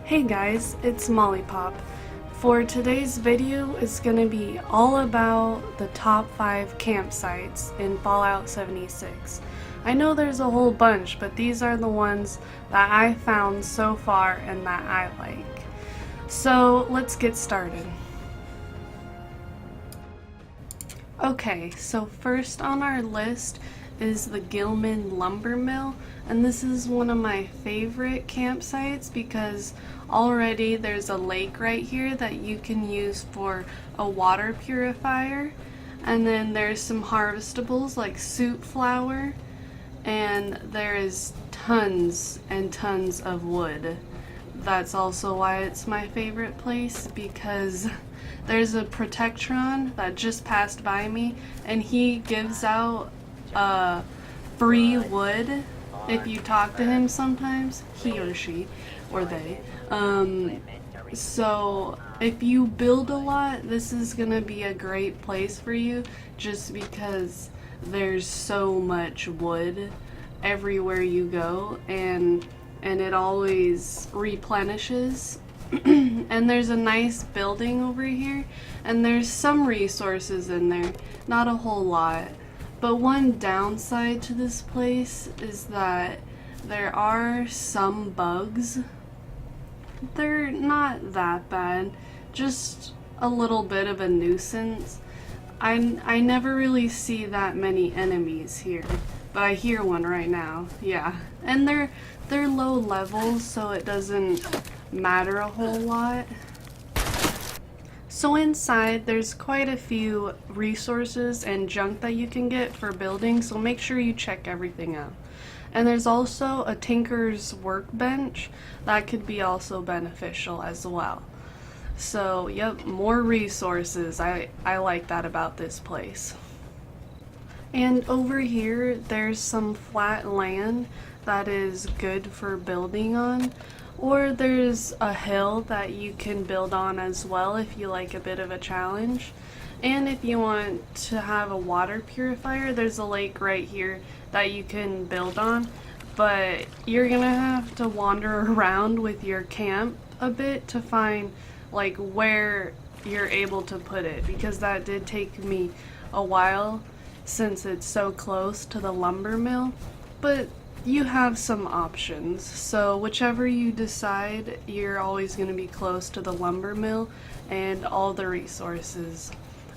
Hey guys, it's Mollipop. For today's video, it's going to be all about the top 5 campsites in Fallout 76. I know there's a whole bunch, but these are the ones that I found so far and that I like. So let's get started. Okay, so first on our list is the Gilman lumber mill, and this is one of my favorite campsites because already there's a lake right here that you can use for a water purifier, and then there's some harvestables like soup flour, and there is tons and tons of wood. That's also why it's my favorite place, because there's a Protectron that just passed by me and he gives out free wood if you talk to him sometimes, he or she or they. So if you build a lot, this is gonna be a great place for you just because there's so much wood everywhere you go, and it always replenishes. And there's a nice building over here, and there's some resources in there, not a whole lot. But one downside to this place is that there are some bugs. They're not that bad, just a little bit of a nuisance. I never really see that many enemies here, but I hear one right now, yeah. And they're low levels, so it doesn't matter a whole lot. So inside there's quite a few resources and junk that you can get for building, so make sure you check everything out. And there's also a tinker's workbench that could be also beneficial as well. So yep, more resources. I like that about this place. And over here there's some flat land that is good for building on. Or there's a hill that you can build on as well if you like a bit of a challenge. And if you want to have a water purifier, there's a lake right here that you can build on. But you're gonna have to wander around with your camp a bit to find like where you're able to put it, because that did take me a while since it's so close to the lumber mill. But you have some options, so whichever you decide, you're always going to be close to the lumber mill and all the resources.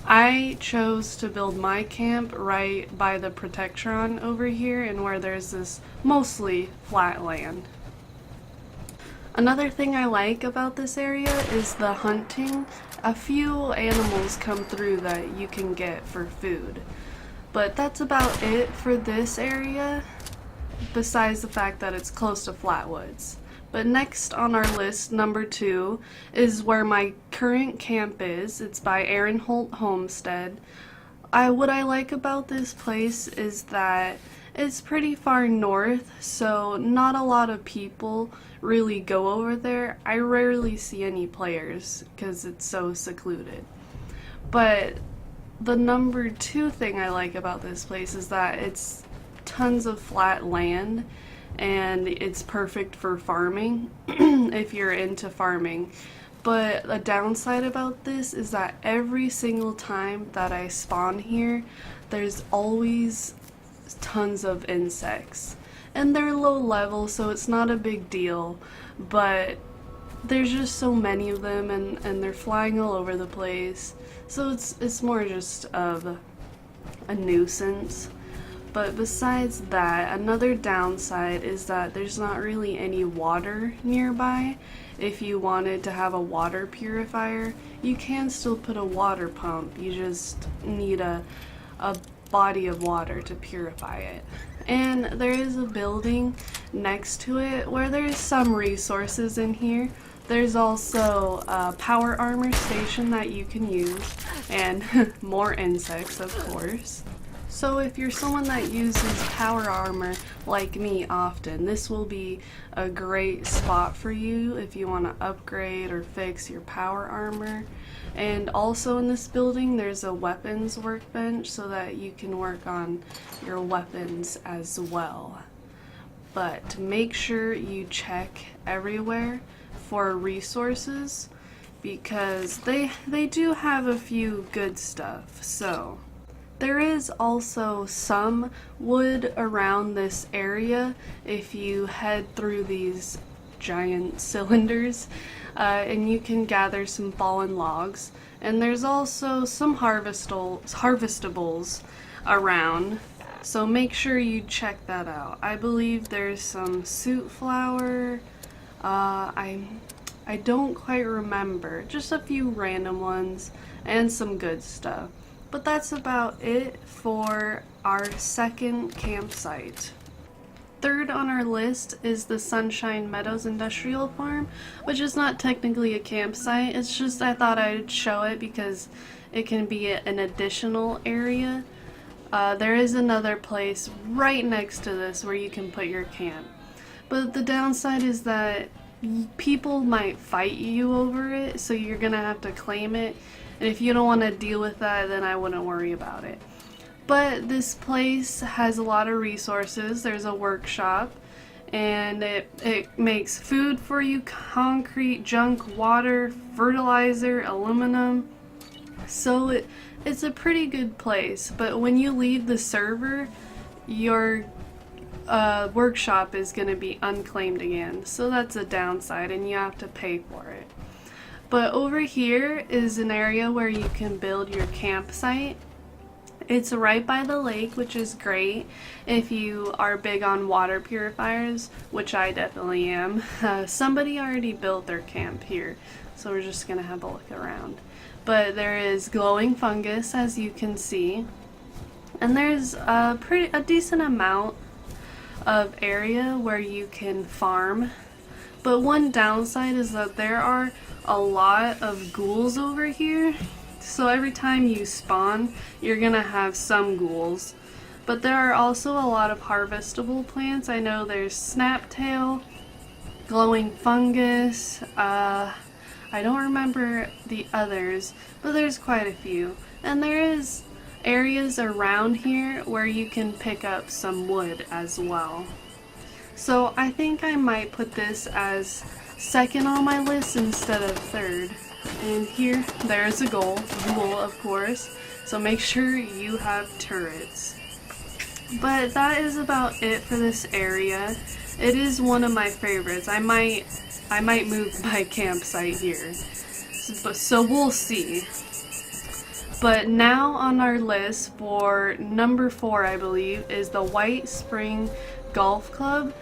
I chose to build my camp right by the Protectron over here, and where there's this mostly flat land. Another thing I like about this area is the hunting. A few animals come through that you can get for food, but that's about it for this area, besides the fact that it's close to flatwoods. But next on our list, number 2, is where my current camp is. It's by Aaronholt Homestead. What I like about this place is that it's pretty far north, so not a lot of people really go over there. I rarely see any players because it's so secluded. But the number 2 thing I like about this place is that it's tons of flat land, and it's perfect for farming if you're into farming. But the downside about this is that every single time that I spawn here, there's always tons of insects, and they're low level, so it's not a big deal, but there's just so many of them, and they're flying all over the place, so it's more just of a nuisance. But besides that, another downside is that there's not really any water nearby. If you wanted to have a water purifier, you can still put a water pump. You just need a body of water to purify it. And there is a building next to it where there's some resources in here. There's also a power armor station that you can use, and more insects, of course. So if you're someone that uses power armor like me often, this will be a great spot for you if you want to upgrade or fix your power armor. And also in this building there's a weapons workbench so that you can work on your weapons as well. but make sure you check everywhere for resources because they do have a few good stuff. So there is also some wood around this area if you head through these giant cylinders, and you can gather some fallen logs. And there's also some harvestables around, so make sure you check that out. I believe there's some soot flower. I don't quite remember, just a few random ones and some good stuff. But that's about it for our second campsite. Third on our list is the Sunshine Meadows Industrial Farm, which is not technically a campsite. It's just I thought I'd show it because it can be an additional area. There is another place right next to this where you can put your camp. But the downside is that people might fight you over it, so you're gonna have to claim it. And if you don't want to deal with that, then I wouldn't worry about it. But this place has a lot of resources. There's a workshop, and it makes food for you, concrete, junk, water, fertilizer, aluminum. So it's a pretty good place. But when you leave the server, your workshop is going to be unclaimed again. So that's a downside, and you have to pay for it. But over here is an area where you can build your campsite. It's right by the lake, which is great if you are big on water purifiers, which I definitely am. Somebody already built their camp here, so we're just gonna have a look around. But there is glowing fungus, as you can see, and there's a decent amount of area where you can farm. But one downside is that there are a lot of ghouls over here. So every time you spawn, you're gonna have some ghouls. But there are also a lot of harvestable plants. I know there's snaptail, glowing fungus, I don't remember the others, but there's quite a few. And there is areas around here where you can pick up some wood as well. So I think I might put this as second on my list instead of third. And here, there's a ghoul, of course, so make sure you have turrets. But that is about it for this area. It is one of my favorites. I might move my campsite here, so we'll see. But now on our list for number 4, I believe, is the WhiteSprings Golf Club.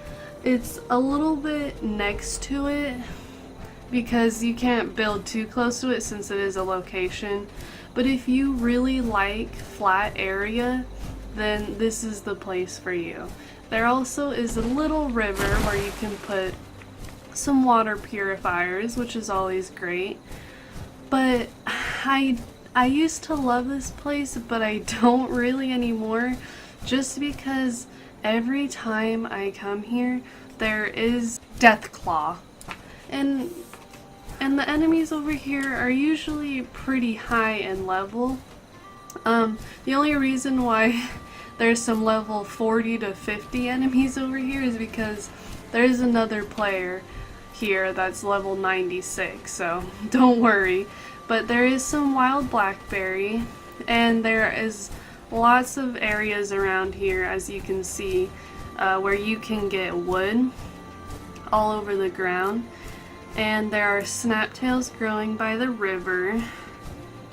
It's a little bit next to it, because you can't build too close to it since it is a location. But if you really like flat area, then this is the place for you. There also is a little river where you can put some water purifiers, which is always great. But I used to love this place, but I don't really anymore, just because every time I come here there is Deathclaw. And the enemies over here are usually pretty high in level. The only reason why there's some level 40 to 50 enemies over here is because there's another player here that's level 96, so don't worry. But there is some wild blackberry, and there is lots of areas around here, as you can see, where you can get wood all over the ground. And there are snaptails growing by the river.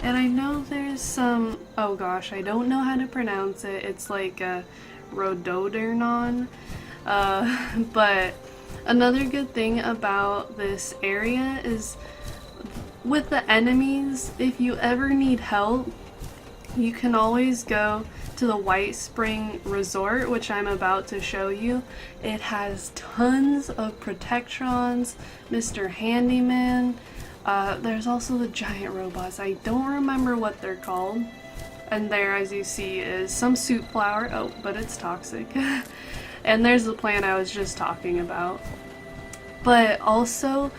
And I know there's some, oh gosh, I don't know how to pronounce it. It's like a rhododendron. But another good thing about this area is with the enemies, if you ever need help, you can always go to the WhiteSprings Resort, which I'm about to show you. It has tons of protectrons, Mr. Handyman. There's also the giant robots. I don't remember what they're called. And there, as you see, is some soot flower. Oh, but it's toxic. And there's the plant I was just talking about. But also,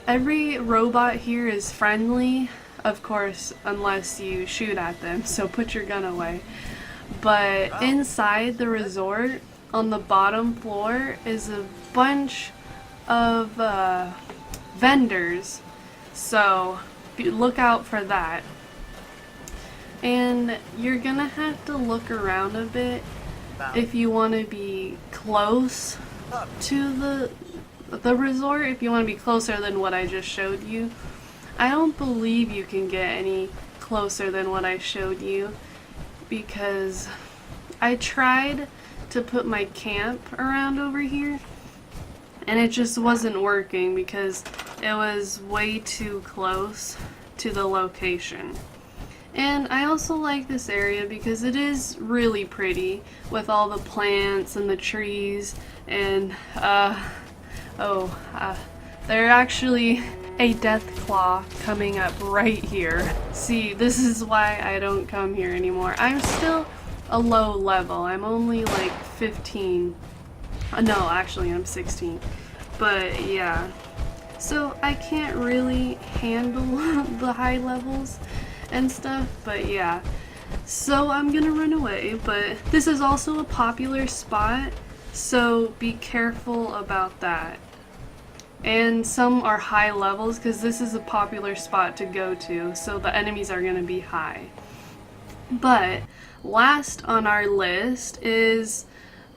every robot here is friendly. Of course, unless you shoot at them, so put your gun away. But inside the resort, on the bottom floor is a bunch of vendors, so look out for that. And you're gonna have to look around a bit if you want to be close to the resort, if you want to be closer than what I just showed you. I don't believe you can get any closer than what I showed you, because I tried to put my camp around over here and it just wasn't working because it was way too close to the location. And I also like this area because it is really pretty with all the plants and the trees, and there's actually a Deathclaw coming up right here. See, this is why I don't come here anymore. I'm still a low level. I'm only like 15. No, actually I'm 16. But yeah. So I can't really handle the high levels and stuff, but yeah. So I'm gonna run away, but this is also a popular spot, so be careful about that. And some are high levels because this is a popular spot to go to, so the enemies are gonna be high. But last on our list is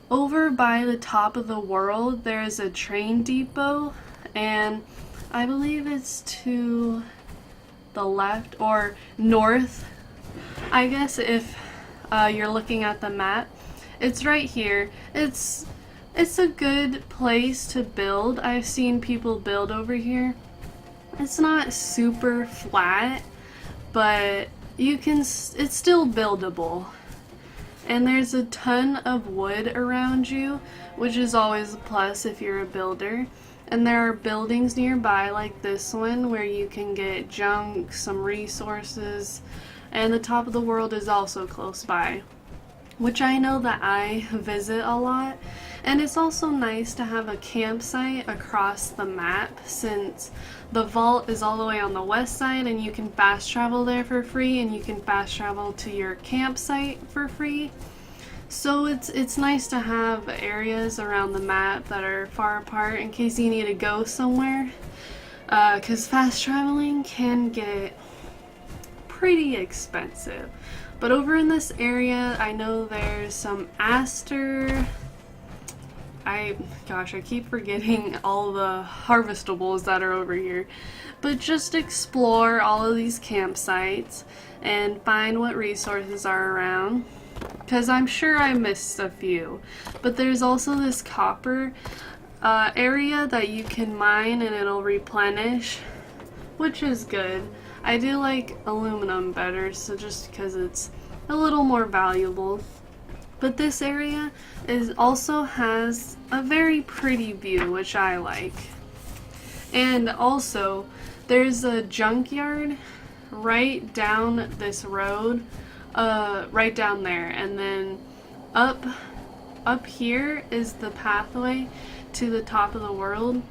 over by the top of the world. There's a train depot, and I believe it's to the left or north, I guess, if you're looking at the map. It's right here. It's a good place to build. I've seen people build over here. It's not super flat, but it's still buildable. And there's a ton of wood around you, which is always a plus if you're a builder. And there are buildings nearby like this one where you can get junk, some resources, and the top of the world is also close by, which I know that I visit a lot. And it's also nice to have a campsite across the map, since the vault is all the way on the west side and you can fast travel there for free, and you can fast travel to your campsite for free. So it's nice to have areas around the map that are far apart in case you need to go somewhere, because fast traveling can get pretty expensive. But over in this area, I know there's some aster. I keep forgetting all the harvestables that are over here. But just explore all of these campsites and find what resources are around, because I'm sure I missed a few. But there's also this copper area that you can mine and it'll replenish, which is good. I do like aluminum better, so just because it's a little more valuable. But this area also has a very pretty view, which I like. And also, there's a junkyard right down this road, right down there, and then up here is the pathway to the top of the world.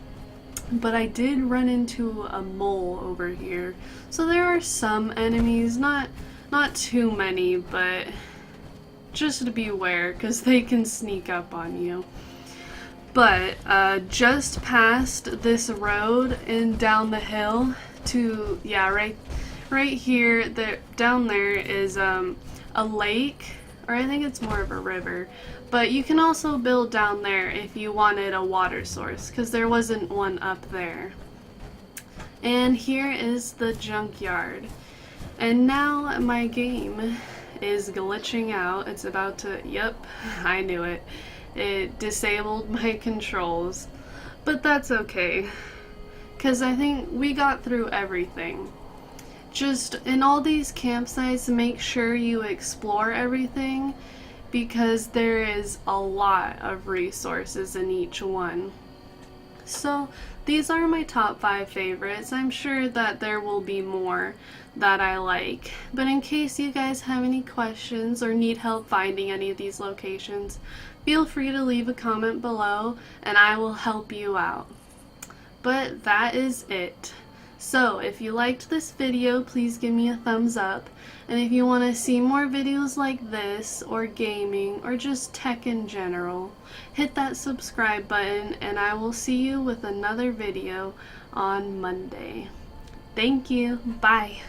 But I did run into a mole over here, so there are some enemies, not too many, but just to beware because they can sneak up on you. But just past this road and down the hill to, right here, down there is a lake, or I think it's more of a river. But you can also build down there if you wanted a water source, because there wasn't one up there. And here is the junkyard. And now my game is glitching out. It's about to, yep, I knew it. It disabled my controls. But that's okay, because I think we got through everything. Just in all these campsites, make sure you explore everything, because there is a lot of resources in each one. So these are my top 5 favorites. I'm sure that there will be more that I like, but in case you guys have any questions or need help finding any of these locations, feel free to leave a comment below and I will help you out. But that is it. So if you liked this video, please give me a thumbs up. And if you want to see more videos like this, or gaming, or just tech in general, hit that subscribe button and I will see you with another video on Monday. Thank you. Bye.